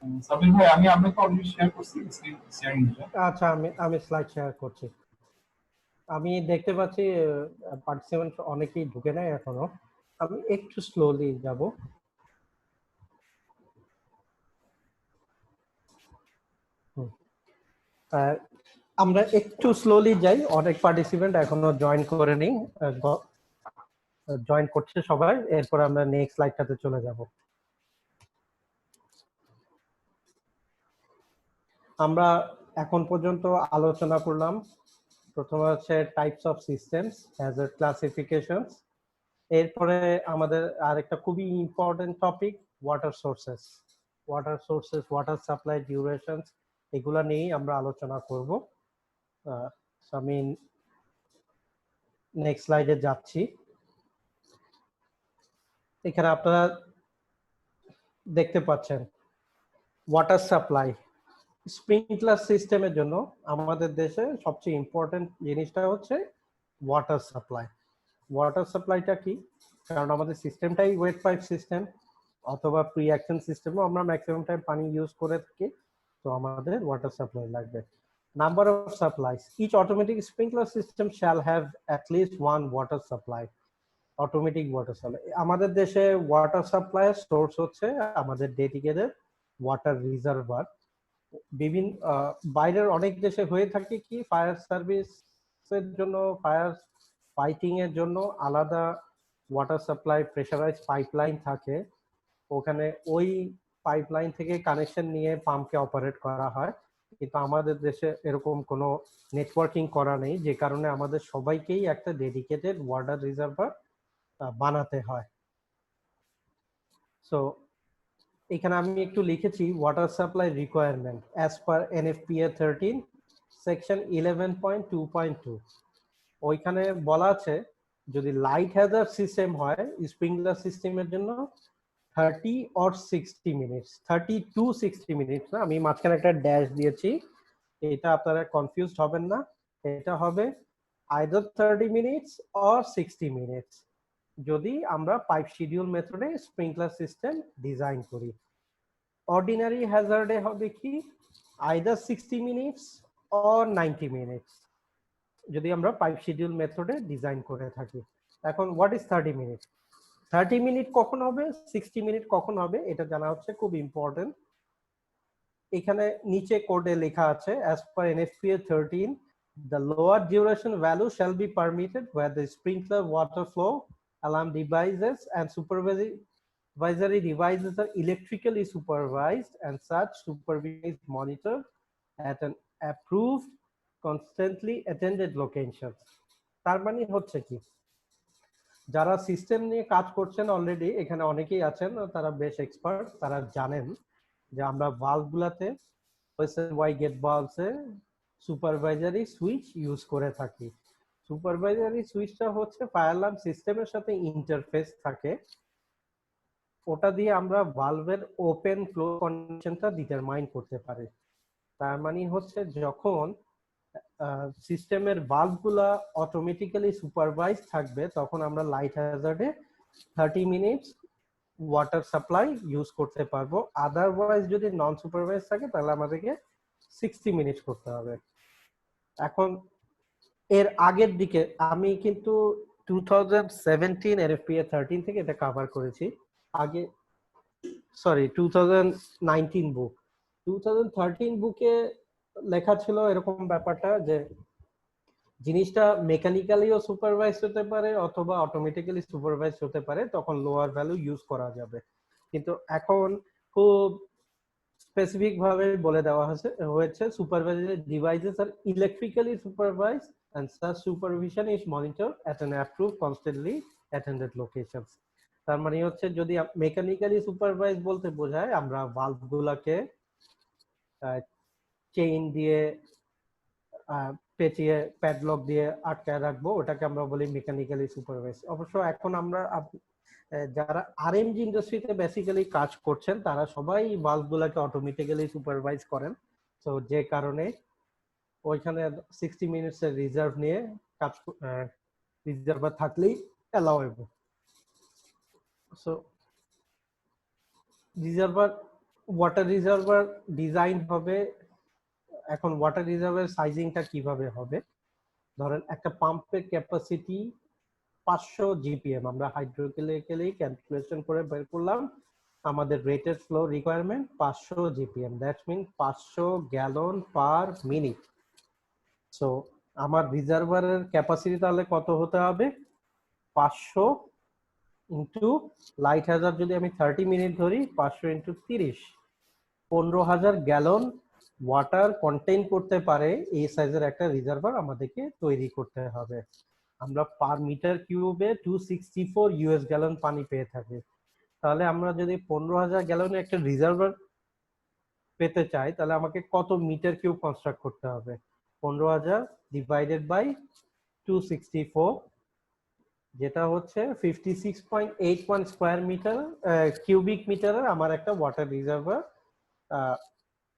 সাবির ভাই, আমি আপনাকে অলরেডি শেয়ার করছি স্ক্রিন শেয়ারিংটা। আচ্ছা, আমি স্লাইড শেয়ার করছি। আমি দেখতে পাচ্ছি পার্টিসিপেন্ট অনেকেই ঢুকে নাই এখনো। আমি একটু স্লোলি যাব। আমরা একটু স্লোলি যাই, অনেক পার্টিসিপেন্ট এখনো জয়েন করে নেই, জয়েন করছে সবাই। এরপর আমরা নেক্সট স্লাইডটাতে চলে যাব। আমরা এখন পর্যন্ত আলোচনা করলাম, প্রথমে হচ্ছে types of systems, hazard classifications. এরপরে আমাদের আরেকটা খুবই important topic, water sources. Water supply durations, এগুলা নিয়েই আমরা আলোচনা করব। আমি নেক্সট স্লাইডে যাচ্ছি। এখানে আপনারা দেখতে পাচ্ছেন ওয়াটার সাপ্লাই। স্প্রিংকলার সিস্টেমের জন্য আমাদের দেশে সবচেয়ে ইম্পর্টেন্ট জিনিসটা হচ্ছে ওয়াটার সাপ্লাই। ওয়াটার সাপ্লাইটা কি? কারণ আমাদের সিস্টেমটাই ওয়েট পাইপ সিস্টেম অথবা প্রি অ্যাকশন সিস্টেমও আমরা ম্যাক্সিমাম টাইম পানি ইউজ করে থাকি, তো আমাদের ওয়াটার সাপ্লাই লাগবে। Number of supplies, each automatic sprinkler system shall have at least one water supply, automatic water supply. আমাদের দেশে ওয়াটার সাপ্লাই সোর্স হচ্ছে আমাদের ডেডিকেটেড ওয়াটার রিজার্ভার। বিভিন্ন বাইরের অনেক দেশে হয়ে থাকে কি, ফায়ার সার্ভিসের জন্য, ফায়ার ফাইটিং এর জন্য আলাদা ওয়াটার সাপ্লাই প্রেসারাইজ পাইপলাইন থাকে, ওখানে ওই পাইপলাইন থেকে কানেকশন নিয়ে পাম্পকে অপারেট করা হয়। কিন্তু আমাদের দেশে এরকম কোনো নেটওয়ার্কিং করা নেই, যে কারণে আমাদের সবাইকেই একটা ডেডিকেটেড ওয়াটার রিজার্ভার বানাতে হয়। সো এখানে আমি একটু লিখেছি water supply requirement as per NFPA 13 section 11.2.2। ওইখানে বলা আছে যদি লাইট হ্যাজার্ড সিস্টেম হয় স্প্রিংকলার সিস্টেমের জন্য 30 or 60 মিনিটস, 30 to 60 মিনিটস না, আমি মাঝখানে একটা ড্যাশ দিয়েছি, এটা আপনারা কনফিউজড হবেন না, এটা হবে আইদার 30 মিনিটস or 60 মিনিটস যদি আমরা পাইপ শিডিউল মেথডে স্প্রিংকলার সিস্টেম ডিজাইন করি। অর্ডিনারি হ্যাজার্ডে হবে কি আইদার 60 মিনিটস or 90 মিনিটস যদি আমরা পাইপ শিডিউল মেথডে ডিজাইন করে থাকি। এখন হোয়াট ইজ 30 মিনিট? 30 মিনিট কখন হবে, 60 মিনিট কখন হবে, এটা জানা হচ্ছে খুব ইম্পর্টেন্ট। এখানে নিচে কোডে লেখা আছে as per NFPA 13 the lower duration value shall be permitted where the sprinkler, water flow alarm devices and supervisory devices are electrically supervised and such supervision is monitored at an approved constantly attended locations। তার মানে হচ্ছে কি, যারা system নিয়ে কাজ করছেন already এখানে অনেকেই আছেন, তারা বেশ এক্সপার্ট, তারা জানেন যে আমরা ভালভগুলাতে ওয়াই গেট ভালভসে সুপারভাইজারি সুইচ ইউজ করে থাকি। সুপারভাইজারি সুইচটা হচ্ছে ফায়ার অ্যালার্ম সিস্টেমের সাথে ইন্টারফেস থাকে, ওটা দিয়ে আমরা ভালভের ওপেন ফ্লো কন্ডিশনটা ডিটারমাইন করতে পারি। তার মানে হচ্ছে যখন সিস্টেমের ভালভগুলা অটোমেটিক্যালি সুপারভাইজ থাকবে তখন আমরা লাইট হ্যাজার্ডে 30 মিনিটস ওয়াটার সাপ্লাই ইউজ করতে পারবো। আদারওয়াইজ যদি নন সুপারভাইজ থাকে তাহলে আমাদেরকে 60 মিনিটস করতে হবে। এখন এর আগের দিকে আমি কিন্তু 2017 এনএফপিএ 13 থেকে এটা কভার করেছি, আগে 2019 বুক, 2013 বুকে লেখা ছিল এরকম ব্যাপারটা যে জিনিসটা মেকানিক্যালিও সুপারভাইজ হতে পারে অথবা অটোমেটিক্যালি সুপারভাইজ হতে পারে, তখন লোয়ার ভ্যালু ইউজ করা যাবে। কিন্তু এখন খুব স্পেসিফিক ভাবে বলে দেওয়া হয়েছে সুপারভাইজারি ডিভাইসেস আর electrically supervise and such supervision is monitored at an approved constantly attended locations। তার মানে হচ্ছে যদি মেকানিক্যালি সুপারভাইজ বলতে বোঝায় আমরা ভালভগুলোকে চেইন দিয়ে পেঁচিয়ে প্যাডলক দিয়ে আটকায় রাখবো, ওটাকে আমরা বলি মেকানিক্যালি সুপারভাইজ। অবশ্য এখন আমরা যারা আরএমজি ইন্ডাস্ট্রিতে বেসিক্যালি কাজ করছেন তারা সবাই ভালভগুলোকে অটোমেটিক্যালি সুপারভাইজ করেন, তো যে কারণে ওইখানে 60 মিনিটস এর রিজার্ভ নিয়ে কাজ, রিজার্ভার থাকলেই allowable. So reservoir water reservoir design হবে। এখন ওয়াটার রিজার্ভের সাইজিংটা কিভাবে হবে, ধরেন একটা পাম্পের ক্যাপাসিটি 500 জিপিএম, আমরা হাইড্রোকেমিক্যালি ক্যালকুলেশন করে বের করলাম আমাদের rated flow requirement 500 GPM, that's mean 500 gallon per minute. So আমার রিজার্ভারের ক্যাপাসিটি তাহলে কত হতে হবে, 500 ইন্টু লাইট হাজার, যদি আমি 30 মিনিট ধরি 500 ইন্টু 30, 15,000 গ্যালন ওয়াটার কন্টেইন করতে পারে এই সাইজের একটা রিজার্ভার আমাদেরকে তৈরি করতে হবে। আমরা পার মিটার কিউবে 264 ইউএস গ্যালন পানি পেয়ে থাকি। তাহলে আমরা যদি 15,000 গ্যালনের একটা রিজার্ভার পেতে চাই, তাহলে আমাকে কত মিটার কিউব কনস্ট্রাক্ট করতে হবে, 15,000 ডিভাইডেড বাই 264, যেটা হচ্ছে 56.81 স্কোয়ার মিটার কিউবিক মিটারের আমার একটা ওয়াটার রিজার্ভার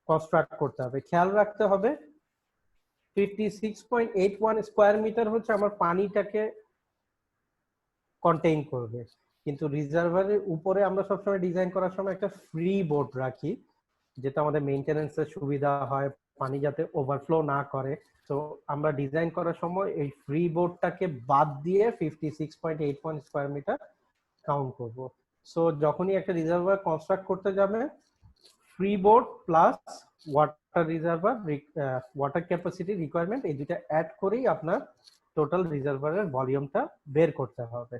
কনস্ট্রাক্ট করতে হবে। খেয়াল রাখতে হবে 56.81 স্কোয়ার মিটার হচ্ছে আমার পানিটাকে কন্টেইন করবে, কিন্তু রিজার্ভারের উপরে আমরা সবসময় ডিজাইন করার সময় একটা ফ্রি বোর্ড রাখি, যেটা আমাদের মেইনটেনেন্সের সুবিধা হয়, পানি যাতে ওভারফ্লো না করে। তো আমরা ডিজাইন করার সময় এই ফ্রি বোর্ডটাকে বাদ দিয়ে 56.81 স্কোয়ার মিটার কাউন্ট করব। সো যখনই একটা রিজার্ভার কনস্ট্রাক্ট করতে যাবে, free board plus water reservoir water capacity requirement, এই দুটা অ্যাড করেই আপনার টোটাল রিজার্ভারের ভলিউমটা বের করতে হবে।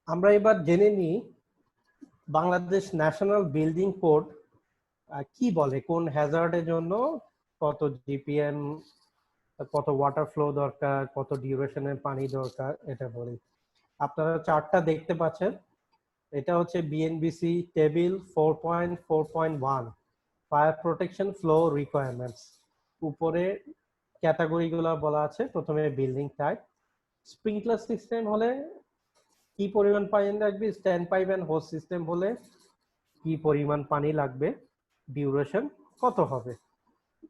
আমরা এবার জেনে নিই বাংলাদেশ ন্যাশনাল বিল্ডিং কোড কি বলে, কোন হ্যাজার্ডের জন্য কত জিপিএম, কত ওয়াটার ফ্লো দরকার, কত ডিউরেশনের পানি দরকার, এটা বলি। আপনারা চার্টটা দেখতে পাচ্ছেন, এটা হচ্ছে BNBC table 4.4.1 fire protection flow requirements. উপরে ক্যাটাগরিগুলো বলা আছে। প্রথমে বিল্ডিং টাইপ, স্প্রিংকলার সিস্টেম হলে কি পরিমাণ পানি লাগবে, stand pipe and hose system হলে কি পরিমাণ পানি লাগবে, ডিউরেশন কত হবে।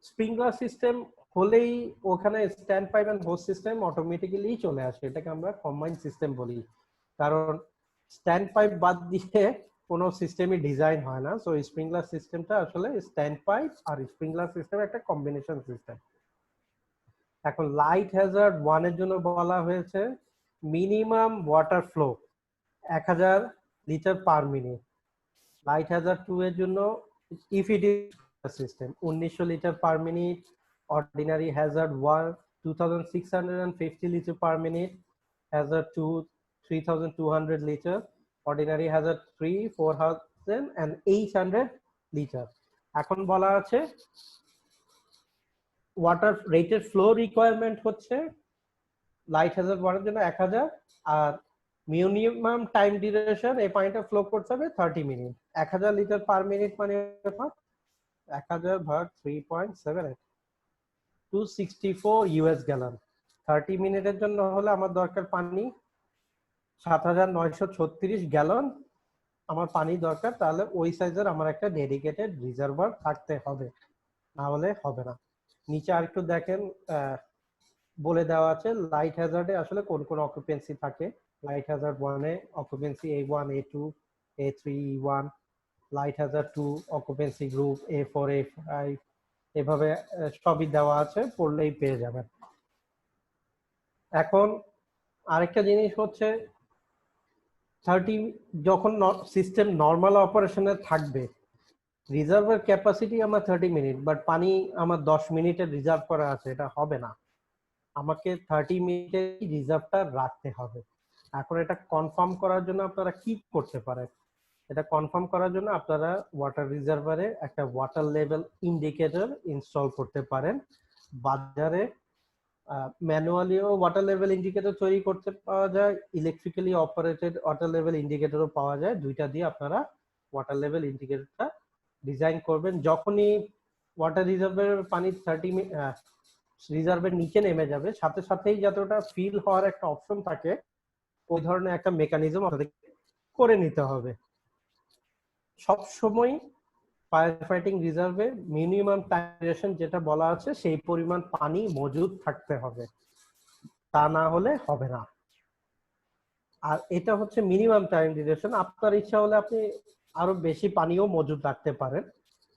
স্প্রিংকলার সিস্টেম হলেই ওখানে stand pipe and hose system automatically চলে আসে, এটাকে আমরা কম্বাইন্ড সিস্টেম বলি, কারণ স্ট্যান্ড পাইপ বাদ দিয়ে কোনো সিস্টেমই ডিজাইন হয় না। সো স্প্রিংকলার সিস্টেমটা আসলে স্ট্যান্ড পাইপ আর স্প্রিংকলার সিস্টেম একটা কম্বিনেশন সিস্টেম। এখন লাইট হ্যাজার্ড 1 এর জন্য বলা হয়েছে minimum water flow 1000 litre per minute. Light hazard 2 এর জন্য if it is system 1900 litre per minute, ordinary Hazard 1 2650 litre per minute, Hazard 2 3200 litre, ordinary Hazard 3 4800 litre. এখন বলা আছে ওয়াটার রেটেড ফ্লো রিকোয়ারমেন্ট হচ্ছে লাইট হ্যাজার্ড 1 এর জন্য 1000, আর minimum time duration এই পানিটা ফ্লো করতে হবে 30 মিনিট। 1000 লিটার পার মিনিট মানে 1000 ভাগ 3.78, 264 ইউএস গ্যালন। 30 মিনিটের জন্য হলে আমার দরকার পানি 7936 গ্যালন আমার পানি দরকার। তাহলে ওই সাইজের আমার একটা ডেডিকেটেড রিজার্ভার থাকতে হবে, না হলে হবে না। নিচে আরেকটু দেখেন, বলে দেওয়া আছে লাইট হ্যাজার্ডে আসলে কোন কোন অকুপেন্সি থাকে। Light hazard 1 A occupancy A1 A2 A3 E1, light hazard 2 occupancy group A4 A5, এভাবে সবই দেওয়া আছে, পড়লেই পেয়ে যাবেন। এখন আরেকটা জিনিস হচ্ছে 30 যখন সিস্টেম নর্মাল অপারেশনে থাকবে, রিজার্ভার ক্যাপাসিটি আমার 30 মিনিট, বাট পানি আমার 10 মিনিটের রিজার্ভ করা আছে, এটা হবে না। আমাকে 30 মিনিটের রিজার্ভটা রাখতে হবে। এখন এটা কনফার্ম করার জন্য আপনারা কি করতে পারেন, এটা কনফার্ম করার জন্য আপনারা ওয়াটার রিজার্ভারে একটা ওয়াটার লেভেল ইন্ডিকেটর ইনস্টল করতে পারেন। বাজারে ম্যানুয়ালিও ওয়াটার লেভেল ইন্ডিকেটর তৈরি করতে পাওয়া যায়, ইলেকট্রিক্যালি অপারেটেড ওয়াটার লেভেল ইন্ডিকেটরও পাওয়া যায়। দুইটা দিয়ে আপনারা ওয়াটার লেভেল ইন্ডিকেটরটা ডিজাইন করবেন। যখনই ওয়াটার রিজার্ভের পানি 30 রিজার্ভের নিচে নেমে যাবে, সাথে সাথেই যাতে ওটা ফিল হওয়ার একটা অপশন থাকে, ওই ধরনের একটা মেকানিজম আপনাদের করে নিতে হবে। সব সময় ফায়ার ফাইটিং রিজার্ভে মিনিমাম টাইম ডিউরেশন যেটা বলা আছে সেই পরিমাণ পানি মজুদ থাকতে হবে, তা না হলে হবে না। আর এটা হচ্ছে মিনিমাম টাইম ডিউরেশন। আপনার ইচ্ছা হলে আপনি আরো বেশি পানিও মজুদ রাখতে পারেন,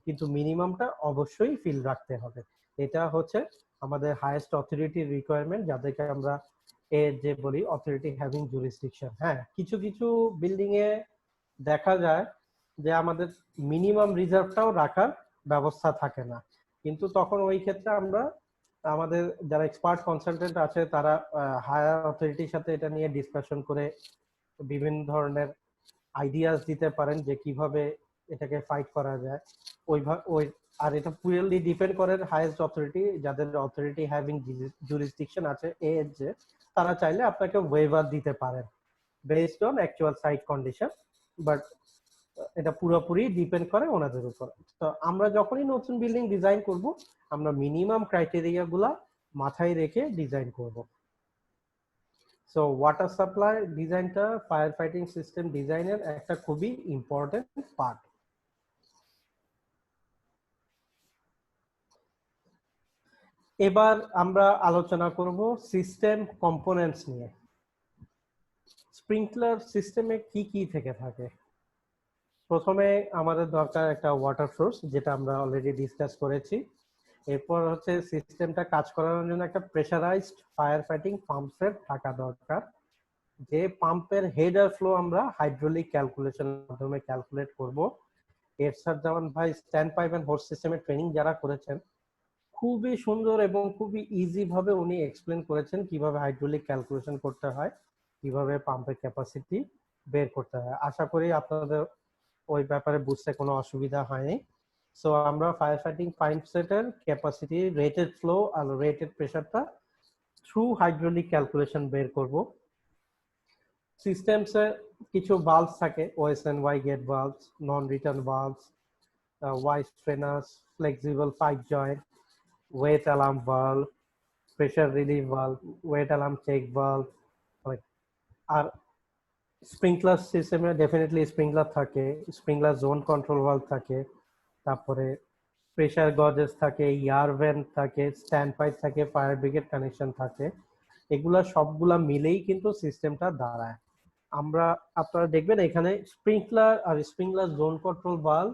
কিন্তু মিনিমামটা অবশ্যই ফিল রাখতে হবে। এটা হচ্ছে আমাদের হাইয়েস্ট অথরিটি রিকোয়ারমেন্ট, যাদেরকে আমরা যে বলি অথরিটি হ্যাভিং জুরিসডিকশন। হ্যাঁ, কিছু কিছু বিল্ডিং এ দেখা যায় যে আমাদের মিনিমাম রিজার্ভটাও রাখার ব্যবস্থা থাকে না, কিন্তু তখন ওই ক্ষেত্রে আমরা আমাদের যারা এক্সপার্ট কনসালটেন্ট আছে তারা হায়ার অথরিটির সাথে এটা নিয়ে ডিসকাশন করে বিভিন্ন ধরনের আইডিয়াস দিতে পারেন যে কিভাবে এটাকে ফাইট করা যায়। ওই আর এটা পুরোলি ডিপেন্ড করে হাইয়েস্ট অথরিটি, যাদের অথরিটি হ্যাভিং জুরিসডিকশন আছে যে তারা চাইলে আপনাকে ওয়েভার দিতে পারেন based on actual site condition, but এটা পুরোপুরি ডিপেন্ড করে ওনাদের উপর। তো আমরা যখনই নতুন বিল্ডিং ডিজাইন করব, আমরা মিনিমাম ক্রাইটেরিয়া গুলা মাথায় রেখে ডিজাইন করব। সো ওয়াটার সাপ্লাই ডিজাইনটা ফায়ার ফাইটিং সিস্টেম ডিজাইনের একটা খুবই ইম্পর্টেন্ট পার্ট। এবার আমরা আলোচনা করব সিস্টেম কম্পোনেন্টস নিয়ে। স্প্রিংকলার সিস্টেমে কি কি থেকে থাকে? প্রথমে আমাদের দরকার একটা ওয়াটার সোর্স, যেটা আমরা অলরেডি ডিসকাস করেছি। এরপর হচ্ছে সিস্টেমটা কাজ করানোর জন্য একটা pressurised fire fighting pump set থাকা দরকার, যে পাম্পের হেডার ফ্লো আমরা হাইড্রোলিক ক্যালকুলেশনের মাধ্যমে ক্যালকুলেট করব। এরশাদ জামান ভাই স্ট্যান্ড পাইপ এন্ড হোস সিস্টেমের ট্রেনিং যারা করেছেন, খুবই সুন্দর এবং খুবই ইজি ভাবে উনি এক্সপ্লেন করেছেন কিভাবে হাইড্রোলিক ক্যালকুলেশন করতে হয়, কিভাবে পাম্পের ক্যাপাসিটি বের করতে হয়। আশা করি আপনাদের ওই ব্যাপারে বুঝতে কোনো অসুবিধা হয়নি। সো আমরা ফায়ার ফাইটিং পাম্প সেটের ক্যাপাসিটি, রেটেড ফ্লো আর রেটেড প্রেসারটা থ্রু হাইড্রোলিক ক্যালকুলেশন বের করব। সিস্টেমসে কিছু ভালভ থাকে, O S and Y gate valves, non return valves, Y strainers, flexible pipe joint, wet alarm valve, pressure relief valve, wet alarm check valve. আর sprinkler সিস্টেমে ডেফিনেটলি স্প্রিংকলার থাকে, স্প্রিংকলার জোন কন্ট্রোল ভালভ থাকে, তারপরে প্রেসার গজেস থাকে, air vent থাকে, stand pipe থাকে, fire brigade connection থাকে। এগুলা সবগুলা মিলেই কিন্তু সিস্টেমটা দাঁড়ায়। আপনারা দেখবেন এখানে স্প্রিংকলার আর স্প্রিংকলার জোন কন্ট্রোল ভালভ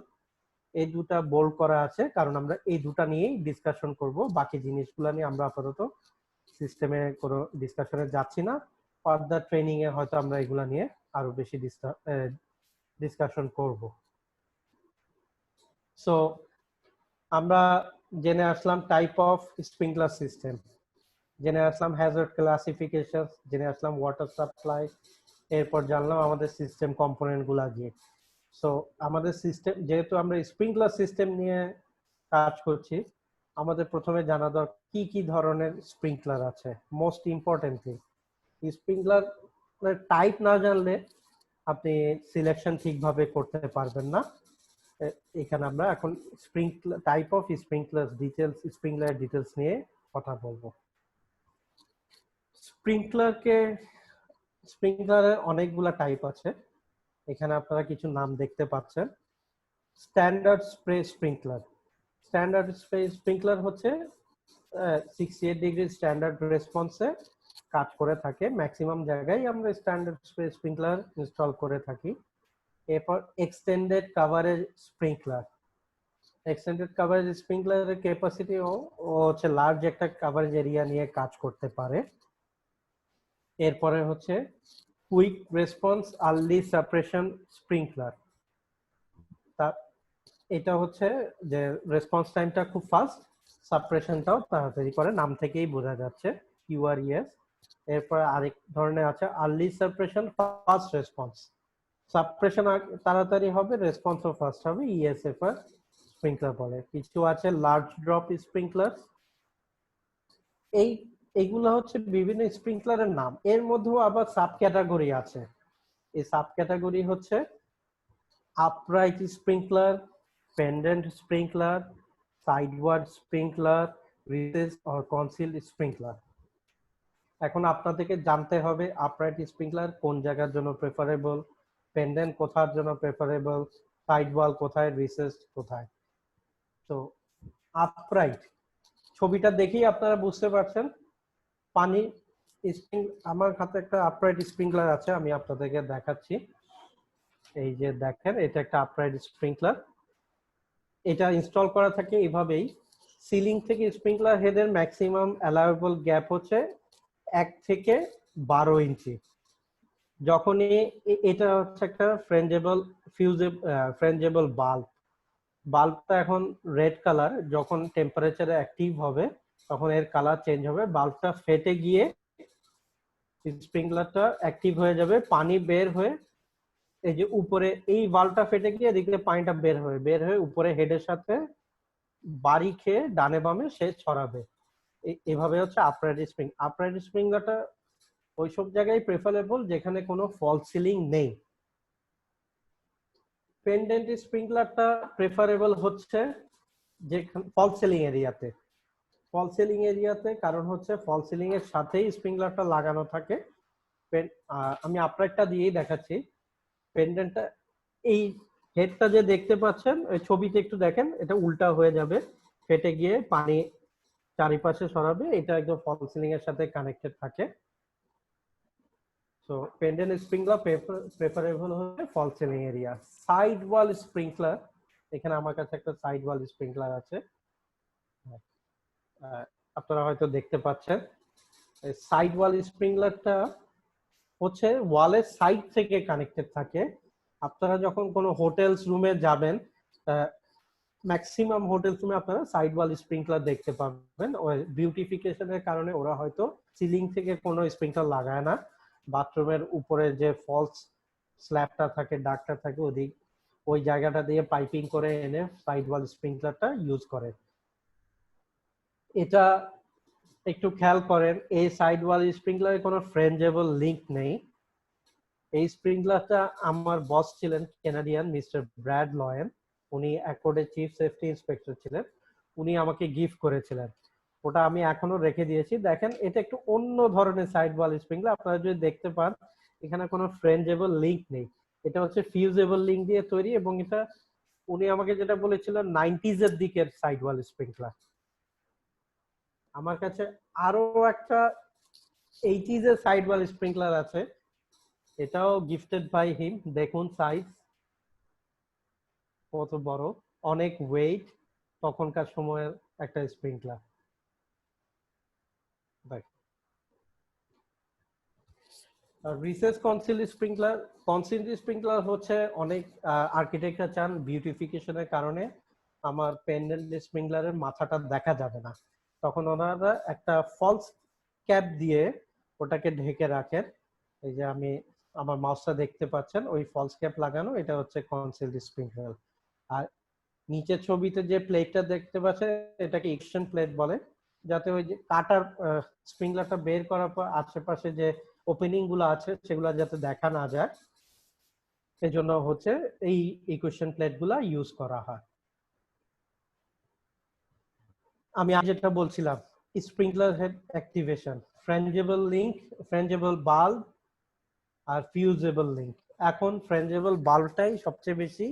এই দুটা বোল্ড করা আছে, কারণ আমরা এই দুটা নিয়েই ডিসকাশন করব। বাকি জিনিসগুলা নিয়ে আমরা আপাতত সিস্টেমে কোনো ডিসকাশনে যাচ্ছি না। ফার্দার ট্রেনিং এ হয়তো আমরা এগুলা নিয়ে আরো বেশি ডিসকাশন করব। সো আমরা জেনে আসলাম টাইপ অফ স্প্রিংকলার সিস্টেম, জেনে আসলাম হ্যাজার্ড ক্লাসিফিকেশন, জেনে আসলাম ওয়াটার সাপ্লাই, এরপর জানলাম আমাদের সিস্টেম কম্পোনেন্ট গুলা কি। সো আমাদের সিস্টেম, যেহেতু আমরা স্প্রিংকলার সিস্টেম নিয়ে কাজ করছি, আমাদের প্রথমে জানা দরকার কি কি ধরনের স্প্রিংকলার আছে। Most important thing, sprinkler type না জানলে আপনি সিলেকশন ঠিকভাবে করতে পারবেন না। এখানে আমরা এখন sprinkler type of sprinkler details, sprinkler details নিয়ে কথা বলবো। স্প্রিংকলারের অনেকগুলা টাইপ আছে, এখানে আপনারা কিছু নাম দেখতে পাচ্ছেন। Standard spray sprinkler. Standard spray sprinkler হচ্ছে 68 ডিগ্রি স্ট্যান্ডার্ড রেসপন্সে কাজ করে থাকে। ম্যাক্সিমাম জায়গায় আমরা স্ট্যান্ডার্ড স্প্রে স্প্রিংকলার ইনস্টল করে থাকি। এরপর extended coverage sprinkler. Extended coverage স্প্রিংকলারের ক্যাপাসিটি ও হচ্ছে লার্জ একটা কাভারেজ এরিয়া নিয়ে কাজ করতে পারে। এরপরে হচ্ছে quick response early suppression sprinkler. এটা হচ্ছে যে রেসপন্স টাইমটা খুব ফাস্ট, সাপ্রেশনটাও তাড়াতাড়ি করে, নাম থেকেই বোঝা যাচ্ছে কিউআরইএস। এরপর আরেক ধরনের আছে early suppression fast response. Suppression তাড়াতাড়ি হবে, রেসপন্সও ফাস্ট হবে, ইএসএফআর স্প্রিংকলার বলে। কিছু আছে লার্জ ড্রপ স্প্রিংকলার। এইগুলো হচ্ছে বিভিন্ন স্প্রিংকলারের নাম। এর মধ্যেও আবার সাব ক্যাটাগরি আছে। এই সাব ক্যাটাগরি হচ্ছে upright sprinkler, pendent sprinkler, sideward sprinkler, recess or concealed sprinkler. এখন আপনাদেরকে জানতে হবে আপরাইট স্প্রিংকলার কোন জায়গার জন্য প্রেফারেবল, পেন্ডেন্ট কোথার জন্য প্রেফারেবল, সাইড ওয়াল কোথায়, রিসেস কোথায়। তো আপরাইট, ছবিটা দেখেই আপনারা বুঝতে পারছেন পানি আমার হাতে একটা আপরাইট স্প্রিংকলার আছে, আমি আপনাদেরকে দেখাচ্ছি। এই যে দেখেন এটা একটা আপরাইট স্প্রিংকলার। এটা ইনস্টল করা থাকে এভাবেই, সিলিং থেকে স্প্রিংকলার হেডের ম্যাক্সিমাম অ্যালাউয়েবল গ্যাপ হচ্ছে 1 থেকে 12 ইঞ্চি। যখনই এটা হচ্ছে একটা ফ্রেঞ্জেবল বাল্ব, বাল্বটা এখন রেড কালার, যখন টেম্পারেচারে অ্যাক্টিভ হবে তখন এর কালার চেঞ্জ হবে, বাল্বটা ফেটে গিয়ে স্প্রিংকলারটা অ্যাক্টিভ হয়ে যাবে, পানি বের হয়ে এই যে উপরে এই বাল্বটা ফেটে গিয়ে এদিকে পানিটা বের হয়ে উপরে হেডের সাথে বাড়ি খেয়ে ডানে বামে সে ছড়াবে। এভাবে হচ্ছে আপরাইট স্প্রিংকলারটা ওইসব জায়গায় প্রেফারেবল যেখানে কোনো ফল সিলিং নেই। পেন্ডেন্ট স্প্রিংকলারটা প্রেফারেবল হচ্ছে যে ফল সিলিং এরিয়াতে। ফল সিলিং এরিয়াতে কারণ হচ্ছে ফল সিলিং এর সাথেই স্প্রিংকলারটা লাগানো থাকে। আমি আপরাইটটা দিয়েই দেখাচ্ছি। পেন্ডেন্টটা এই হেডটা যে দেখতে পাচ্ছেন ওই ছবিতে একটু দেখেন, এটা উল্টা হয়ে যাবে, ফেটে গিয়ে পানি চারিপাশে ছড়াবে, এটা একদম ফল সিলিং এর সাথে কানেক্টেড থাকে। সো পেন্ডেন্ট স্প্রিংকলার প্রেফারেবল হচ্ছে false ceiling area. Side wall sprinkler, এখানে আমার কাছে একটা সাইড ওয়াল স্প্রিংকলার আছে, আপনারা হয়তো দেখতে পাচ্ছেন। সাইড ওয়াল স্প্রিংকলারটা হচ্ছে ওয়ালের সাইড থেকে কানেক্টেড থাকে। আপনারা যখন কোনো হোটেলস রুমে যাবেন, ম্যাক্সিমাম হোটেলস রুমে আপনারা সাইড ওয়াল স্প্রিংকলার দেখতে পাবেন। বিউটিফিকেশনের কারণে ওরা হয়তো সিলিং থেকে কোনো স্প্রিংকলার লাগায় না, বাথরুমের উপরে যে ফলস স্ল্যাবটা থাকে, ডাকটা থাকে, ওই জায়গাটা দিয়ে পাইপিং করে এনে সাইড ওয়াল স্প্রিংকলারটা ইউজ করে। এটা একটু খেয়াল করেন, এই সাইড ওয়াল স্প্রিংকলারে কোনো ফ্রেঞ্জেবল লিংক নেই। এই স্প্রিংকলারটা আমার বস ছিলেন কানাডিয়ান মিস্টার ব্র্যাড লয়েন, উনি অ্যাকর্ডের চিফ সেফটি ইন্সপেক্টর ছিলেন, উনি আমাকে গিফট করেছিলেন। ওটা আমি এখনো রেখে দিয়েছি। দেখেন এটা একটু অন্য ধরনের সাইড ওয়াল স্প্রিংকলার, আপনারা যদি দেখতে পান এখানে কোনো ফ্রেঞ্জেবল লিংক নেই, এটা হচ্ছে ফিউজেবল লিংক দিয়ে তৈরি, এবং এটা উনি আমাকে যেটা বলেছিলেন 90s এর দিকের সাইড ওয়াল স্প্রিংকলার। আমার কাছে আরো একটা 80s এর সাইড ওয়াল স্প্রিংকলার আছে, এটাও গিফটেড বাই হিম। দেখুন সাইজ কত বড়, অনেক ওয়েট তখনকার সময়ের একটা স্প্রিংকলার। রিসেস কনসিল স্প্রিংকলার হচ্ছে অনেক আর্কিটেক্টরা চান বিউটিফিকেশনের কারণে আমার পেন্ডেন্ট স্প্রিংকলারের মাথাটা দেখা যাবে না, তখন ওনারা একটা ফলস ক্যাপ দিয়ে ওটাকে ঢেকে রাখেন। এই যে আমি আমার মাউসটা দেখতে পাচ্ছেন, ওই ফলস ক্যাপ লাগানো, এটা হচ্ছে কনসিল স্প্রিংকলার। আর নিচের ছবিতে যে প্লেটটা দেখতে পাচ্ছেন এটাকে ইকশন প্লেট বলে, যাতে ওই যে কাটার স্প্রিংকলারটা বের করার পর আশেপাশে যে ওপেনিং গুলো আছে সেগুলো যাতে দেখা না যায়, এজন্য হচ্ছে এই ইকুয়েশন প্লেট গুলা ইউজ করা হয়। আমি আজ যেটা বলছিলাম, sprinkler head activation, frangible link, frangible bulb আর ফিউজেবল লিংক। এখন ফ্রেঞ্জেবল বাল্বটাই সবচেয়ে বেশি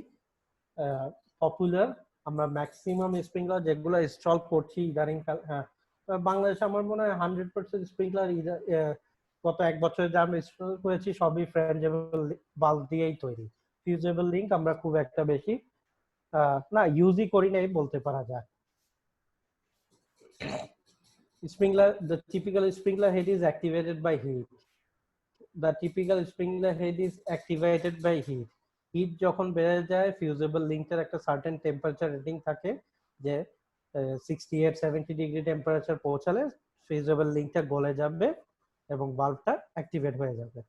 পপুলার। আমরা ম্যাক্সিমাম স্প্রিংকলার যেগুলো ইনস্টল করছি ইদানিং, বাংলাদেশে আমার মনে হয় 100% স্প্রিংকলার গত 1 বছরে যা আমরা ইনস্টল করেছি সবই ফ্রেঞ্জেবল বাল্ব দিয়েই তৈরি। ফিউজেবল লিংক আমরা খুব একটা বেশি না ইউজই করি নাই বলতে পারা যায়। The typical sprinkler head is activated by heat. The typical sprinkler head is activated by heat. Heat যখন বেড়ে যায়, ফিউজেবল লিংকের একটা সার্টেন টেম্পারেচার রেটিং থাকে যে 68-70 ডিগ্রি টেম্পারেচার পৌঁছালে ফিউজেবল লিংকটা গলে যাবে এবং বাল্বটা অ্যাক্টিভেট হয়ে যাবে।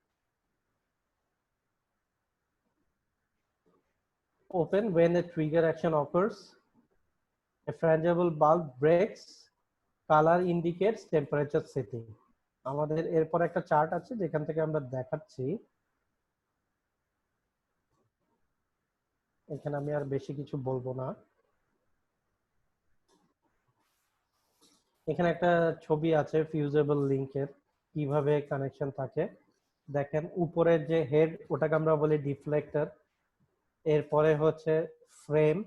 Open when a trigger action occurs. A frangible bulb breaks. Color indicates temperature setting. আমাদের এরপর একটা চার্ট আছে যেখান থেকে আমরা দেখাচ্ছি। এখানে আমি আর বেশি কিছু বলবো না। এখানে একটা ছবি আছে ফিউজেবল লিংকের কিভাবে কানেকশন থাকে। দেখেন উপরের যে হেড ওটাকে আমরা বলি ডিফ্লেক্টর, এরপরে হচ্ছে ফ্রেম,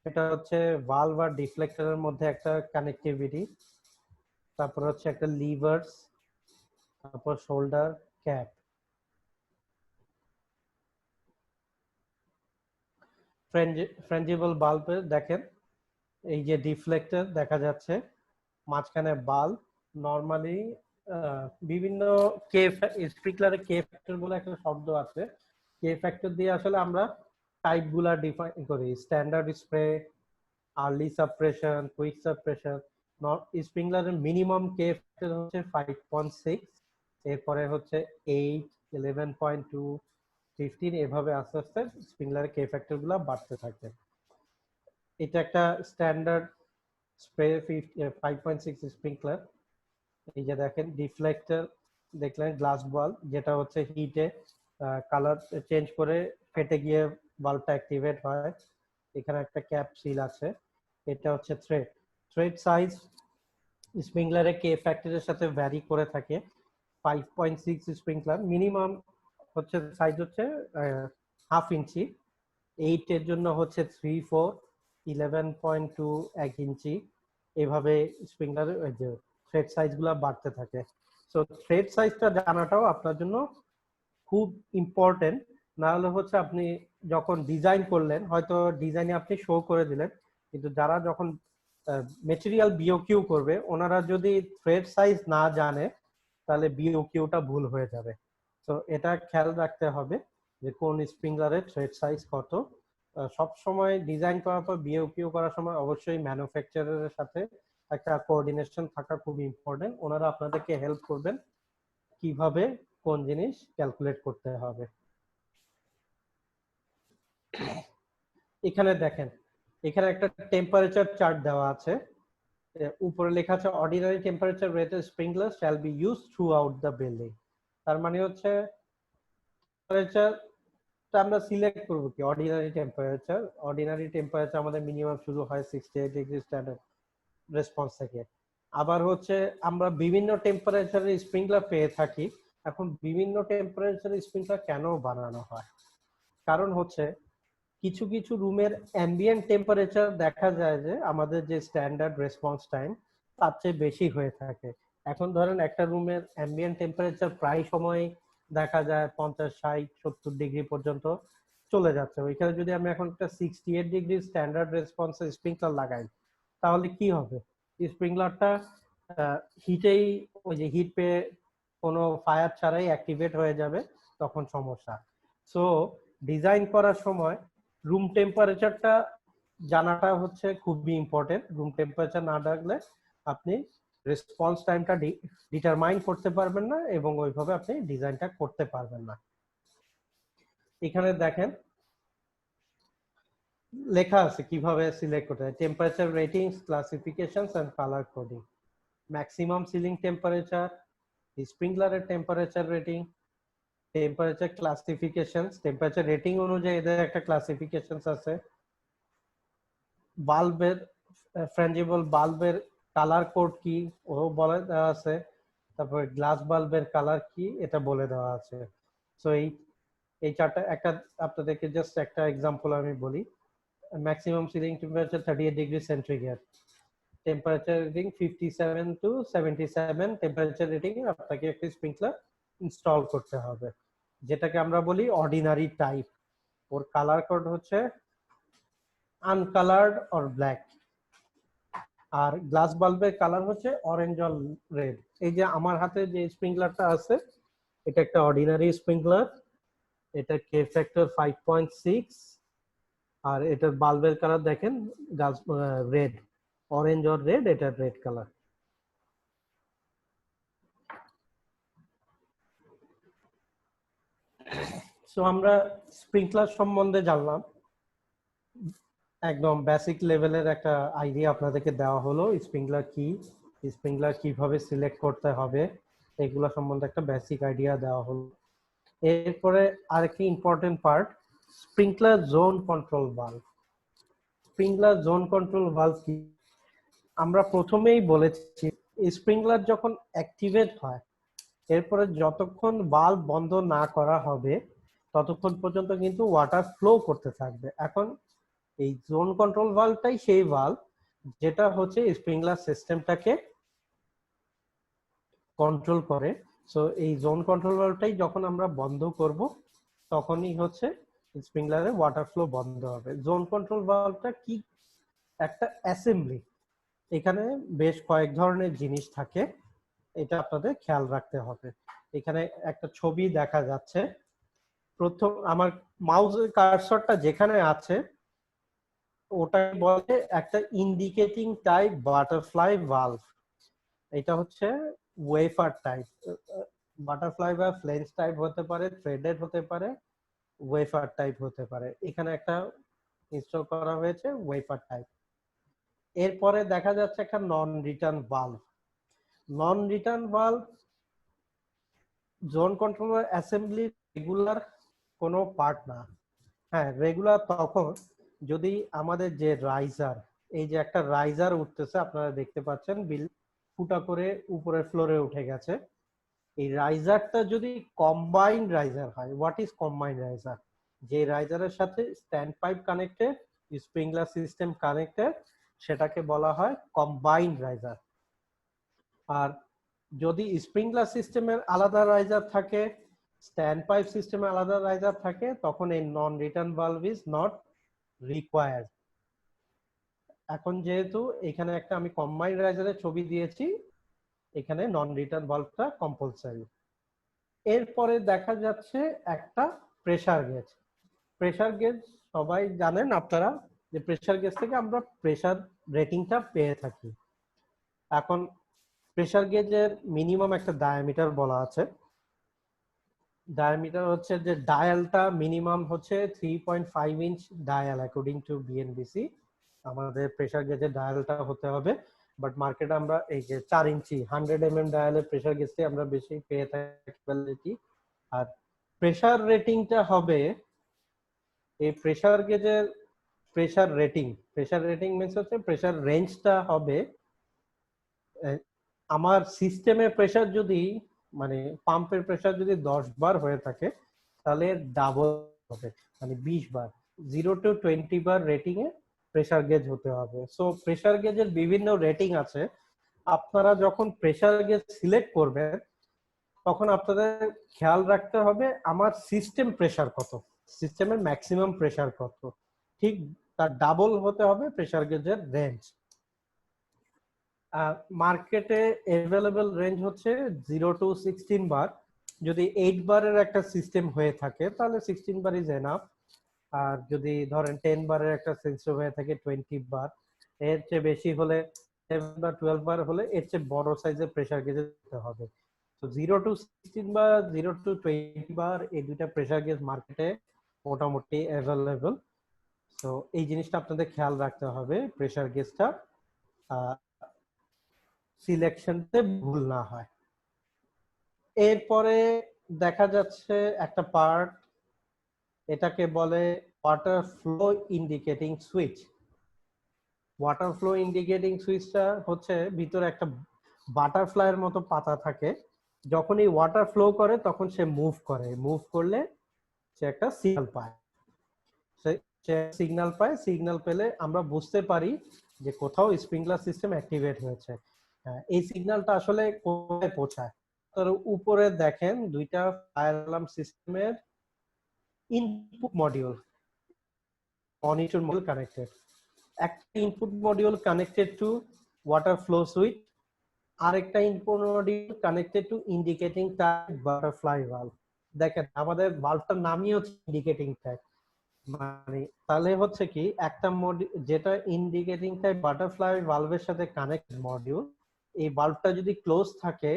এটা হচ্ছে ভালভ আর ডিফ্লেক্টরের মধ্যে একটা কানেক্টিভিটি, তারপর হচ্ছে একটা লিভার্স, তারপর শোল্ডার, ক্যাপ। ফ্রেঞ্জেবল বাল্বে দেখেন এই যে ডিফ্লেক্টর দেখা যাচ্ছে, মাঝখানে বাল্ব। নরমালি বিভিন্ন কে স্প্রিংকলারে কে ফ্যাক্টর বলে একটা শব্দ আছে, কে ফ্যাক্টর দিয়ে আসলে আমরা টাইপ গুলা ডিফাইন করি, standard spray, early suppression, quick suppression. স্প্রিংকলারের মিনিমাম কে ফ্যাক্টর হচ্ছে 5.6, এরপরে হচ্ছে 8, 11.2, 15, এভাবে আস্তে আস্তে স্প্রিংকলারের কে ফ্যাক্টর গুলা বাড়তে থাকে। এটা একটা স্ট্যান্ডার্ড স্প্রে 5.6 স্প্রিংকলার। এই যে দেখেন ডিফ্লেক্টর দেখলেন, গ্লাস বাল্ব, যেটা হচ্ছে হিটে কালার চেঞ্জ করে ফেটে গিয়ে বাল্বটা অ্যাক্টিভেট হয়। এখানে একটা ক্যাপ সিল আছে। এটা হচ্ছে থ্রেড সাইজ স্প্রিংকলারে কে ফ্যাক্টরের সাথে ভ্যারি করে থাকে। 5.6 স্প্রিংকলার মিনিমাম হচ্ছে সাইজ হচ্ছে 1/2 ইঞ্চি, 8 এর জন্য হচ্ছে 3, 4, 11.2 1 ইঞ্চি, এভাবে স্প্রিংকলারের ওই যে থ্রেড সাইজ গুলা বাড়তে থাকে। সো থ্রেড সাইজটা জানাটাও আপনার জন্য খুব ইম্পর্টেন্ট। না হলে হচ্ছে আপনি যখন ডিজাইন করলেন, হয়তো ডিজাইনে আপনি শো করে দিলেন, কিন্তু যারা যখন মেটেরিয়াল বিওকিউ করবে, ওনারা যদি থ্রেড সাইজ না জানে তাহলে বিওকিউটা ভুল হয়ে যাবে। তো এটা খেয়াল রাখতে হবে যে কোন স্প্রিংকলারের থ্রেড সাইজ কত। সব সময় ডিজাইন করার পর বিওকিউ করার সময় অবশ্যই ম্যানুফ্যাকচারারের সাথে একটা কোঅর্ডিনেশন থাকা খুব ইম্পর্টেন্ট। ওনারা আপনাদেরকে হেল্প করবেন কিভাবে কোন জিনিস ক্যালকুলেট করতে হবে। এখানে দেখেন, এখানে একটা টেম্পারেচার চার্ট দেওয়া আছে। উপরে লেখা আছে ordinary temperature rated sprinkler shall be use through out the building. তার মানে হচ্ছে টেম্পারেচারটা আমরা সিলেক্ট করব কি, অর্ডিনারি টেম্পারেচার আমাদের মিনিমাম শুরু হয় 68 ডিগ্রি স্ট্যান্ডার্ড রেসপন্স থেকে। আবার হচ্ছে আমরা বিভিন্ন টেম্পারেচারের স্প্রিংকলার পেয়ে থাকি। এখন বিভিন্ন টেম্পারেচারের স্প্রিংকলার কেন বানানো হয়, কারণ হচ্ছে কিছু কিছু রুমের অ্যাম্বিয়েন্ট টেম্পারেচার দেখা যায় যে আমাদের যে স্ট্যান্ডার্ড রেসপন্স টাইম তার চেয়ে বেশি হয়ে থাকে। এখন ধরেন একটা রুমের অ্যাম্বিয়েন্ট টেম্পারেচার প্রায় সময় দেখা যায় 50, 60, 70 ডিগ্রি পর্যন্ত চলে যাচ্ছে। ওইখানে যদি আমি এখন একটা 68 ডিগ্রি স্ট্যান্ডার্ড রেসপন্সে স্প্রিংকলার লাগাই, তাহলে কি হবে? স্প্রিংকলারটা হিটেই, ওই যে হিট পেয়ে কোনো ফায়ার ছাড়াই অ্যাক্টিভেট হয়ে যাবে, তখন সমস্যা। সো ডিজাইন করার সময় রুম টেম্পারেচারটা জানাটা হচ্ছে খুবই ইম্পর্টেন্ট। রুম টেম্পারেচার না রাখলে আপনি রেসপন্স টাইমটা ডিটারমাইন করতে পারবেন না এবং ওইভাবে আপনি ডিজাইনটা করতে পারবেন না। এখানে দেখেন লেখা আছে কিভাবে সিলেক্ট করতে হয়, temperature ratings, classifications and colour coding, maximum ceiling temperature, স্প্রিংকলারের temperature rating, temperature classifications, temperature rating অনুযায়ী এদের একটা ক্লাসিফিকেশনস আছে, বাল্বের ফ্রেঞ্জেবল বাল্বের কালার কোড কি ও বলে দেওয়া আছে, তারপরে গ্লাস বাল্বের কালার কি এটা বলে দেওয়া আছে। সো এই চারটা একটা আপনাদেরকে জাস্ট একটা এক্সাম্পল আমি বলি। Maximum ceiling temperature 38 degree centigrade, temperature rating 57 to 77 temperature rating আপনাকে একটা স্প্রিংকলার ইনস্টল করতে হবে, যেটাকে আমরা বলি অর্ডিনারি টাইপ। ওর কালার কোড হচ্ছে আনকালার্ড অর ব্ল্যাক, আর গ্লাস বাল্বের কালার হচ্ছে অরেঞ্জ অর রেড। এই যে আমার হাতে যে স্প্রিংকলারটা আছে, এটা একটা অর্ডিনারি স্প্রিংকলার, এটা কে ফ্যাক্টর 5.6, আর এটার বাল্বের কালার দেখেন রেড, অরেঞ্জ অর রেড, এটা রেড কালার। সো আমরা স্প্রিংকলার সম্বন্ধে জানলাম, একদম বেসিক লেভেলের একটা আইডিয়া আপনাদেরকে দেওয়া হলো, স্প্রিংকলার কি, স্প্রিংকলার কিভাবে সিলেক্ট করতে হবে, এগুলো সম্বন্ধে একটা বেসিক আইডিয়া দেওয়া হলো। এরপরে আরেকটি important part, sprinkler zone control valve. Sprinkler zone control valve কি, আমরা প্রথমেই বলেছি স্প্রিংকলার যখন অ্যাক্টিভেট হয়, এরপরে যতক্ষণ ভালভ বন্ধ না করা হবে ততক্ষণ পর্যন্ত কিন্তু ওয়াটার ফ্লো করতে থাকবে। এখন এই জোন কন্ট্রোল ভালভটাই সেই ভালভ যেটা হচ্ছে স্প্রিংকলার সিস্টেমটাকে কন্ট্রোল করে। সো এই জোন কন্ট্রোল ভালভটাই যখন আমরা বন্ধ করব তখনই হচ্ছে স্প্রিংলারে ওয়াটার ফ্লো বন্ধ হবে। জোন কন্ট্রোল ভালভটা কি? একটা অ্যাসেম্বলি। এখানে বেশ কয়েক ধরনের জিনিস থাকে, এটা আপনাদের খেয়াল রাখতে হবে। এখানে একটা ছবি দেখা যাচ্ছে। প্রথম আমার মাউসের কার্সরটা যেখানে আছে ওটা বলে একটা ইন্ডিকেটিং টাইপ বাটারফ্লাই ভালভ। এটা হচ্ছে ওয়েফার টাইপ। বাটারফ্লাই বা ফ্লেঞ্জ টাইপ হতে পারে, থ্রেডেড হতে পারে, ওয়েফার টাইপ হতে পারে। এখানে একটা ইনস্টল করা হয়েছে ওয়েফার টাইপ। এরপরে দেখা যাচ্ছে একটা নন রিটার্ন ভালভ। নন return valve zone controller assembly regular কোনো পার্ট না। হ্যাঁ, রেগুলার তখন যদি আমাদের যে রাইজার, এই যে একটা রাইজার উঠতেছে আপনারা দেখতে পাচ্ছেন, বিল ফুটা করে উপরের ফ্লোরে উঠে গেছে। এই রাইজারটা যদি কম্বাইন্ড রাইজার হয়, হোয়াট ইজ কম্বাইন্ড রাইজার? যে রাইজারের সাথে stand pipe connected, sprinkler system connected, সেটাকে বলা হয় কম্বাইন্ড রাইজার। আর যদি স্প্রিংলার সিস্টেমের আলাদা রাইজার থাকে, স্ট্যান্ড পাইপ সিস্টেমে আলাদা রাইজার থাকে, তখন এই নন return valve is not required. এখন যেহেতু এখানে একটা আমি কম্বাইন্ড রাইজারের ছবি দিয়েছি, এখানে নন রিটার্ন ভালভটা কম্পালসারি। এরপরে দেখা যাচ্ছে একটা প্রেসার গেজ। প্রেসার গেজ সবাই জানেন আপনারা যে প্রেসার গেজ থেকে আমরা প্রেসার রেটিংটা পেয়ে থাকি। এখন প্রেসার গেজের মিনিমাম একটা ডায়ামিটার বলা আছে। ডায়ামিটার হচ্ছে যে ডায়ালটা মিনিমাম হচ্ছে 3.5 inch dial according to BNBC. আমাদের প্রেসার গেজের ডায়ালটা হতে হবে, বাট মার্কেটে আমরা এই যে 4 ইঞ্চি 100 ডায়ালের প্রেসার গেজটি আমরা বেশি পেয়ে থাকি। আর প্রেসার রেটিংটা হবে, এই প্রেসার গেজের প্রেসার রেটিং মিন্স হচ্ছে প্রেসার রেঞ্জটা হবে, আমার সিস্টেমের প্রেসার যদি মানে পাম্পের প্রেসার যদি 10 বার হয়ে থাকে তাহলে ডাবল হবে, মানে 20 বার। 0 to 20 bar rating A pressure gauge হতে হবে। সো প্রেসার গেজের বিভিন্ন রেটিং আছে। আপনারা যখন প্রেসার গেজ সিলেক্ট করবেন তখন আপনাদের খেয়াল রাখতে হবে আমার সিস্টেম প্রেসার কত, সিস্টেমের ম্যাক্সিমাম প্রেসার কত, ঠিক তার ডাবল হতে হবে প্রেসার গেজের রেঞ্জ। মার্কেটে অ্যাভেলেবল রেঞ্জ হচ্ছে 0 to 16 বার। যদি 8 বারের একটা সিস্টেম হয়ে থাকে তাহলে 16 বার ইজ এনাফ। আর যদি ধরেন 10 বারের একটা সেন্সর হয়ে থাকে 20 বার, এর চেয়ে বেশি হলে 11 বা 12 বার হলে এর চেয়ে বড় সাইজের প্রেসার গেজ দিতে হবে। তো 0 to 16 বা 0 to 20 বার এই দুইটা প্রেসার গেজ মার্কেটে মোটামুটি অ্যাভেলেবল। তো এই জিনিসটা আপনাদের খেয়াল রাখতে হবে, প্রেসার গেজটা সিলেকশনতে ভুল না হয়। এরপরে দেখা যাচ্ছে একটা পার্ট, এটাকে বলে water flow indicating switch. Water flow indicating সুইচটা হচ্ছে ভিতরে একটা বাটারফ্লাইয়ের মতো পাতা থাকে, যখন এই ওয়াটার ফ্লো করে তখন সে মুভ করে, মুভ করলে সে একটা সিগন্যাল পায়। সে সিগন্যাল পেলে আমরা বুঝতে পারি যে কোথাও স্প্রিংলার সিস্টেম অ্যাক্টিভেট হয়েছে। এই সিগন্যালটা আসলে কোথায় পৌঁছায়? তার উপরে দেখেন দুইটা ফায়ার অ্যালার্ম সিস্টেমের input module, monitor module connected. একটা input module connected to water flow switch, আরেকটা input module connected to indicating type butterfly valve. দেখেন আমাদের ভালভটার নামই হচ্ছে ইন্ডিকেটিং টাইপ, মানে তাহলে হচ্ছে কি একটা যেটা ইন্ডিকেটিং টাইপ বাটারফ্লাই ভালভের সাথে কানেক্ট মডিউল, এই ভালভটা যদি ক্লোজ থাকে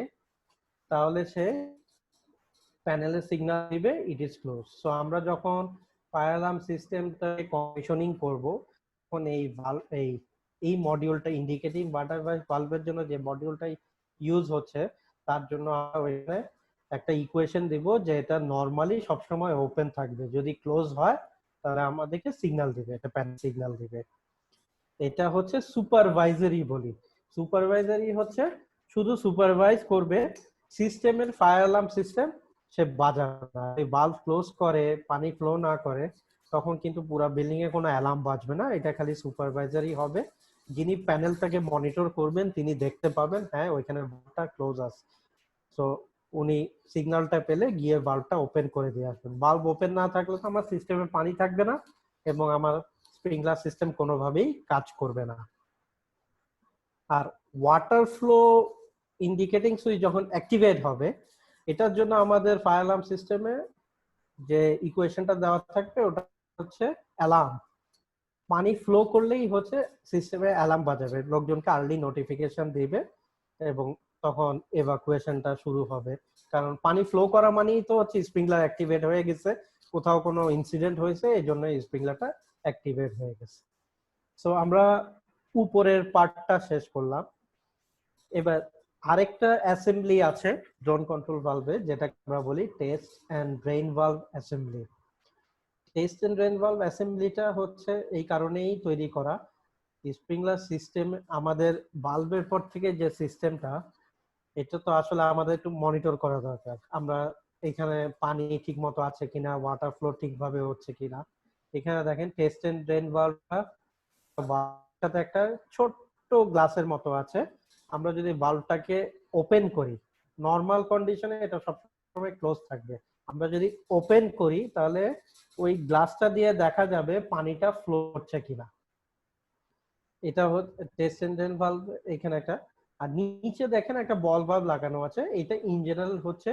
তাহলে সে প্যানেলে সিগন্যাল দিবে ইট ইজ ক্লোজ। সো আমরা যখন ফায়ার অ্যালার্ম সিস্টেমটা কমিশনিং করব তখন এই মডিউলটা ইন্ডিকেটিং বাটারফ্লাই ভালভের জন্য যে মডিউলটা ইউজ হচ্ছে তার জন্য আমরা ওখানে একটা ইকুয়েশন দিব যে এটা নরমালি সবসময় ওপেন থাকবে, যদি ক্লোজ হয় তাহলে আমাদেরকে সিগন্যাল দিবে, এটা প্যানেল সিগন্যাল দিবে। এটা হচ্ছে সুপারভাইজারি বলি। সুপারভাইজারি হচ্ছে শুধু সুপারভাইজ করবে সিস্টেমের, ফায়ার অ্যালার্ম সিস্টেম সে বাজাবে না। এই বাল্ব ক্লোজ করে পানি ফ্লো না করে তখন কিন্তু পুরো বিল্ডিং এ কোনো অ্যালার্ম বাজবে না, এটা খালি সুপারভাইজারি হবে। যিনি প্যানেলটাকে মনিটর করবেন তিনি দেখতে পাবেন হ্যাঁ ওইখানে বাল্বটা ক্লোজ আছে। সো উনি সিগন্যালটা পেলে গিয়ে বাল্বটা ওপেন করে দিয়ে আসবেন। বাল্ব ওপেন না থাকলে তো আমার সিস্টেমে পানি থাকবে না এবং আমার স্প্রিংলার সিস্টেম কোনোভাবেই কাজ করবে না। আর ওয়াটার ফ্লো ইন্ডিকেটিং সুইচ যখন অ্যাক্টিভেট হবে, এটার জন্য আমাদের ফায়ার অ্যালার্ম সিস্টেমে যে ইকুয়েশনটা দেওয়া থাকবে ওটা হচ্ছে অ্যালার্ম। পানি ফ্লো করলেই হচ্ছে সিস্টেমে অ্যালার্ম বাজাবে, লোকজনকে আর্লি নোটিফিকেশন দিবে এবং তখন এভাকুয়েশনটা শুরু হবে। কারণ পানি ফ্লো করা মানেই তো হচ্ছে স্প্রিংলার অ্যাক্টিভেট হয়ে গেছে, কোথাও কোনো ইনসিডেন্ট হয়েছে, এই জন্য স্প্রিংলারটা অ্যাক্টিভেট হয়ে গেছে। সো আমরা উপরের পার্টটা শেষ করলাম। এবার আরেকটা অ্যাসেম্বলি আছে ড্রোন কন্ট্রোল ভালভে, যেটা আমরা বলি test and drain valve assembly. Test and drain valve অ্যাসেম্বলিটা হচ্ছে এই কারণেই তৈরি করা, স্প্রিংলার সিস্টেম আমাদের ভালভের পর থেকে যে সিস্টেমটা, এটা তো আসলে আমাদের একটু মনিটর করা দরকার। আমরা এখানে পানি ঠিক মতো আছে কিনা, ওয়াটার ফ্লো ঠিকভাবে হচ্ছে কিনা। এখানে দেখেন টেস্ট এন্ড ড্রেন ভালভটা সাথে একটা ছোট্ট গ্লাসের মতো আছে। আমরা যদি ভালভটাকে ওপেন করি, নর্মাল কন্ডিশনে এটা সবসময় ক্লোজ থাকবে। আমরা যদি ওপেন করি তাহলে ওই গ্লাসটা দিয়ে দেখা যাবে পানিটা ফ্লো হচ্ছে কিনা। এটা হচ্ছে টেস্ট এন্ড ড্রেন ভালভ। এখানে একটা, আর নিচে দেখেন একটা বল ভালভ লাগানো আছে। এটা ইন জেনারেল হচ্ছে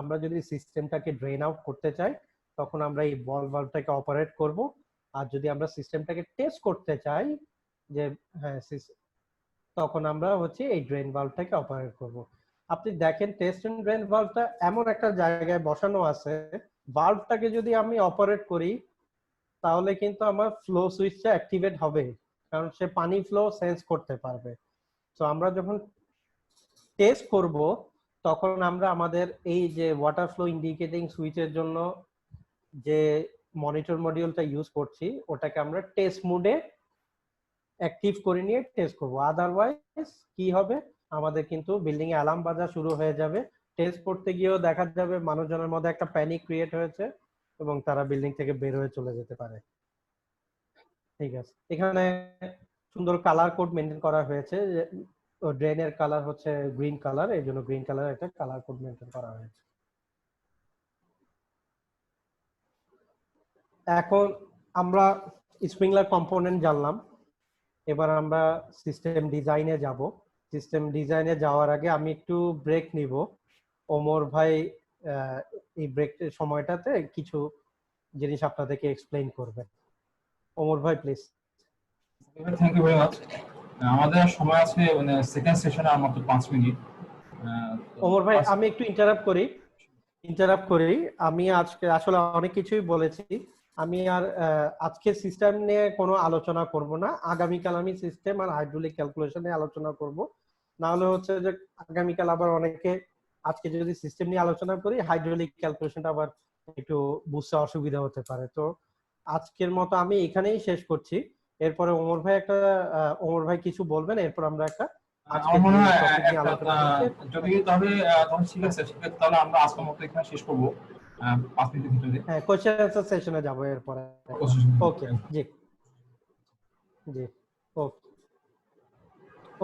আমরা যদি সিস্টেমটাকে ড্রেন আউট করতে চাই তখন আমরা এই বল ভালভটাকে অপারেট করব। আর যদি আমরা সিস্টেমটাকে টেস্ট করতে চাই যে হ্যাঁ, তখন আমরা হচ্ছে এই ড্রেন ভালভটাকে অপারেট করব। আপনি দেখেন টেস্ট এন্ড ড্রেন ভালভটা এমন একটা জায়গায় বসানো আছে, ভালভটাকে যদি আমি অপারেট করি তাহলে কিন্তু আমার ফ্লো সুইচটা অ্যাক্টিভেট হবে, কারণ সে পানি ফ্লো সেন্স করতে পারবে। তো আমরা যখন টেস্ট করব তখন আমরা আমাদের এই যে ওয়াটার ফ্লো ইন্ডিকেটিং সুইচের জন্য যে মনিটর মডিউলটা ইউজ করছি ওটাকে আমরা টেস্ট মোডে অ্যাক্টিভ করে নিয়ে টেস্ট করব। আদারওয়াইজ কি হবে, আমাদের কিন্তু বিল্ডিং এ অ্যালার্ম বাজা শুরু হয়ে যাবে। টেস্ট করতে গিয়েও দেখা যাবে মানুষজনের মধ্যে একটা প্যানিক ক্রিয়েট হয়েছে এবং তারা বিল্ডিং থেকে বের হয়ে চলে যেতে পারে। ঠিক আছে, এখানে সুন্দর কালার কোড মেনটেন করা হয়েছে। ড্রেনের কালার হচ্ছে গ্রিন কালার, এই জন্য গ্রিন কালার একটা কালার কোড মেনটেন করা হয়েছে। এখন আমরা স্প্রিংলার কম্পোনেন্ট জানলাম, এবার আমরা সিস্টেম ডিজাইনে যাব। সিস্টেম ডিজাইনে যাওয়ার আগে আমি একটু ব্রেক নিব। ওমর ভাই এই ব্রেক সময়টাতে কিছু জিনিস আপনাদেরকে এক্সপ্লেইন করবে। ওমর ভাই please. Thank you very much. আমাদের সময় আছে মানে সেকেন্ড সেশনে আর মাত্র 5 মিনিট। ওমর ভাই আমি একটু ইন্টারাপ্ট করি। আমি আজকে আসলে অনেক কিছুই বলেছি। আমি আর আজকে সিস্টেম নিয়ে কোনো আলোচনা করব না। আগামীকাল আমি সিস্টেম আর হাইড্রোলিক ক্যালকুলেশন নিয়ে আলোচনা করব। না হলে হচ্ছে যে আগামীকাল আবার অনেকে, আজকে যদি সিস্টেম নিয়ে আলোচনা করি হাইড্রোলিক ক্যালকুলেশনটা আবার একটু বুঝতে অসুবিধা হতে পারে। তো আজকের মতো আমি এখানেই শেষ করছি। এরপরে ওমর ভাই কিছু বলবেন, এরপর আমরা একটা আমার মনে হয় টপিক নিয়ে একটা আলোচনা করছি। যদি তাহলে তখন ঠিক আছে, সেক্ষেত্রে তাহলে আমরা আজকের মতো এখানে শেষ করবো 5 মিনিটের ভিতরে। হ্যাঁ, কোশ্চেন আনসার সেশনে যাব এরপরে। ওকে, জি জি, ওকে।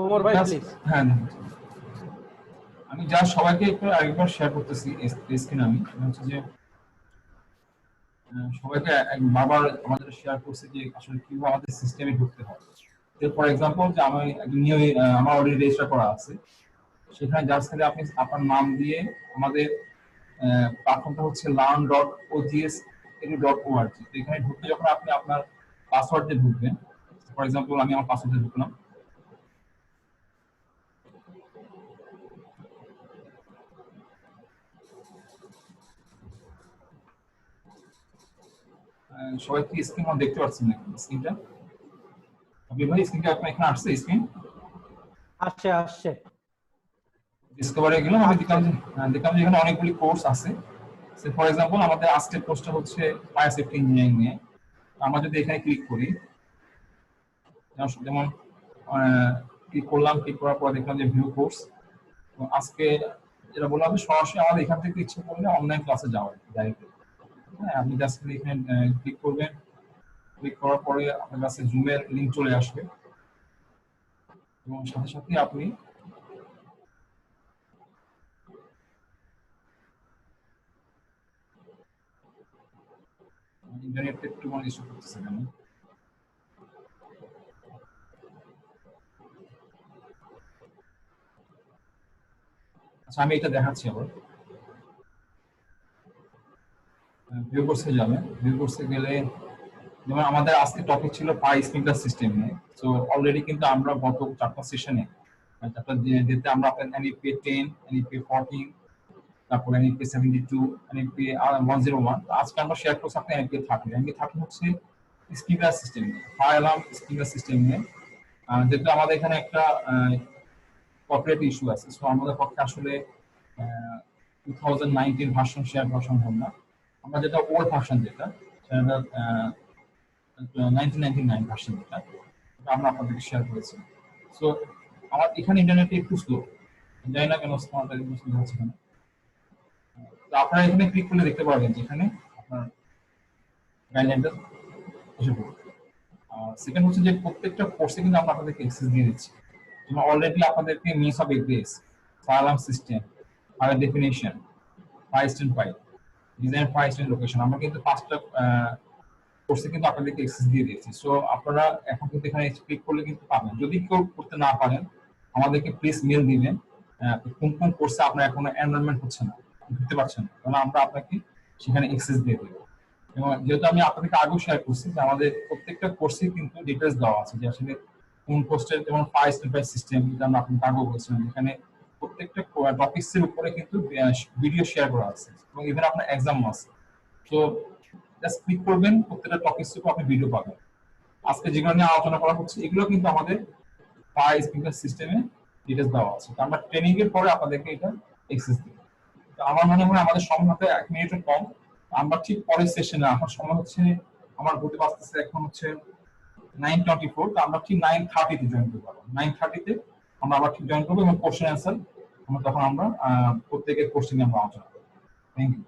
ওমর ভাই প্লিজ। হ্যাঁ, আমি জাস্ট সবাইকে একটু আরেকবার শেয়ার করতেছি স্ক্রিন। আমি হচ্ছে যে সবাইকে বারবার আমাদের শেয়ার করছি যে আসলে কিভাবে আমাদের সিস্টেমে ঢুকতে হয়। ফর এক্সাম্পল যে আমি নিয়ে আমার অলরেডি রেজিস্টার করা আছে, সেখানে জাস্ট খালি আপনি আপনার নাম দিয়ে আমাদের প্ল্যাটফর্মটা হচ্ছে learn.ogs.org। এখানে ঢুকতে যখন আপনি আপনার পাসওয়ার্ড দিয়ে ঢুকবেন, ফর এক্সাম্পল আমি আমার পাসওয়ার্ড দিয়ে ঢুকলাম। সবাই কি স্ক্রিন দেখতে পাচ্ছেন নাকি স্ক্রিনটা? আপনি ভাই স্ক্রিনটা আপনার এখানে আসছে স্ক্রিন? আসছে। ডিসকভারে গেলাম, আমি দেখলাম যে এখানে অনেকগুলি কোর্স আছে। ফর এক্সাম্পল আমাদের আজকের কোর্সটা হচ্ছে ফায়ার সেফটি ইঞ্জিনিয়ারিং নিয়ে। আমরা যদি এখানে ক্লিক করি, যেমন ক্লিক করলাম, ক্লিক করার পর দেখলাম যে ভিউ কোর্স। আজকে যেটা বললাম সরাসরি আমাদের এখান থেকে ইচ্ছে করলে অনলাইন ক্লাসে যাওয়া ডাইরেক্টলি। হ্যাঁ, আপনি জাস্ট এখানে ক্লিক করবেন, ক্লিক করার পরে আপনার কাছে জুমের লিঙ্ক চলে আসবে এবং সাথে সাথে আপনি ইন্টারনেট একটু মানে ইস্যু করতেছে কেন? আচ্ছা আমি এটা দেখাচ্ছি আবার। ভিউ কোর্সে যাবেন, ভিউ কোর্সে গেলে যেমন আমাদের আজকে টপিক ছিল পাই স্প্রিংকলার সিস্টেম নিয়ে। সো অলরেডি কিন্তু আমরা গত 4টা সেশনে যেতে আমরা আপনার এনইপি 10, এনইপি 14, তারপর এনইপি 72, এনইপি 101, আজকে আমরা শেয়ার করছি আপনার এনইপি 30। এনইপি 30 হচ্ছে স্প্রিংকলার সিস্টেম নিয়ে, ফায়ার অ্যালার্ম স্প্রিংকলার সিস্টেম নিয়ে। যেহেতু আমাদের এখানে একটা কর্পোরেট ইস্যু আছে, সো আমাদের পক্ষে আসলে 2019 ভার্সন শেয়ার করা সম্ভব না। আমরা যেটা ওল্ড ভার্সন যেটা সেটা 1999 ভার্সন যেটা আমরা আপনাদেরকে শেয়ার করেছি। সো আমার এখানে ইন্টারনেট একটু স্লো, জানি না কেন স্মার্ট হচ্ছে এখানে। তো আপনারা এখানে ক্লিক করলে দেখতে পারবেন যে এখানে আপনার গাইডলাইনটা এসে পড়বে। সেকেন্ড হচ্ছে যে প্রত্যেকটা কোর্সে কিন্তু আমরা আপনাদেরকে অ্যাক্সেস দিয়ে দিচ্ছি। যেমন অলরেডি আপনাদেরকে means of egress, fire alarm system, fire definition, fire stand pipe, design, fire stand location, আমরা কিন্তু 5টা কোর্সে কিন্তু আপনাদেরকে অ্যাক্সেস দিয়ে দিয়েছি। সো আপনারা এখন কিন্তু এখানে ক্লিক করলে কিন্তু পাবেন। যদি কেউ করতে না পারেন আমাদেরকে প্লিজ মেল দিবেন কোন কোন কোর্সে আপনার এখনো এনরোলমেন্ট হচ্ছে না, ঢুকতে পারছেন না, তাহলে আমরা আপনাকে সেখানে অ্যাক্সেস দিয়ে দেবো। এবং যেহেতু আমি আপনাদেরকে আগেও শেয়ার করছি যে আমাদের প্রত্যেকটা কোর্সে কিন্তু ডিটেলস দেওয়া আছে যে আসলে কোন কোর্সের, যেমন ফায়ার স্ট্যান্ড সিস্টেম যেটা আমরা আপনাকে আগেও বলছিলাম, এখানে প্রত্যেকটা টপিকসের উপরে কিন্তু ভিডিও শেয়ার করা আছে এবং ইভেন আপনার এক্সাম আছে। তো জাস্ট ক্লিক করবেন, প্রত্যেকটা টপিকসের উপর আপনি ভিডিও পাবেন। আজকে যেগুলো নিয়ে আলোচনা করা হচ্ছে এগুলো কিন্তু আমাদের ফায়ার স্প্রিংকলার সিস্টেমে ডিটেলস দেওয়া আছে। তো আমরা ট্রেনিং এর পরে আপনাদেরকে এটা অ্যাক্সেস দিই। তো আমার মনে হয় আমাদের সময় হাতে 1 মিনিটের কম। আমরা ঠিক পরের সেশনে, আমার সময় হচ্ছে, আমার ঘড়িতে বাজতেছে এখন হচ্ছে 9:24, তো আমরা ঠিক 9:30 তে জয়েন করবো। 9:30 তে আমরা আবার ঠিক জয়েন করবো এবং কোশ্চেন অ্যান্সার আমরা তখন আমরা প্রত্যেকের কোশ্চেন আমরা আলোচনা করবো। Thank you.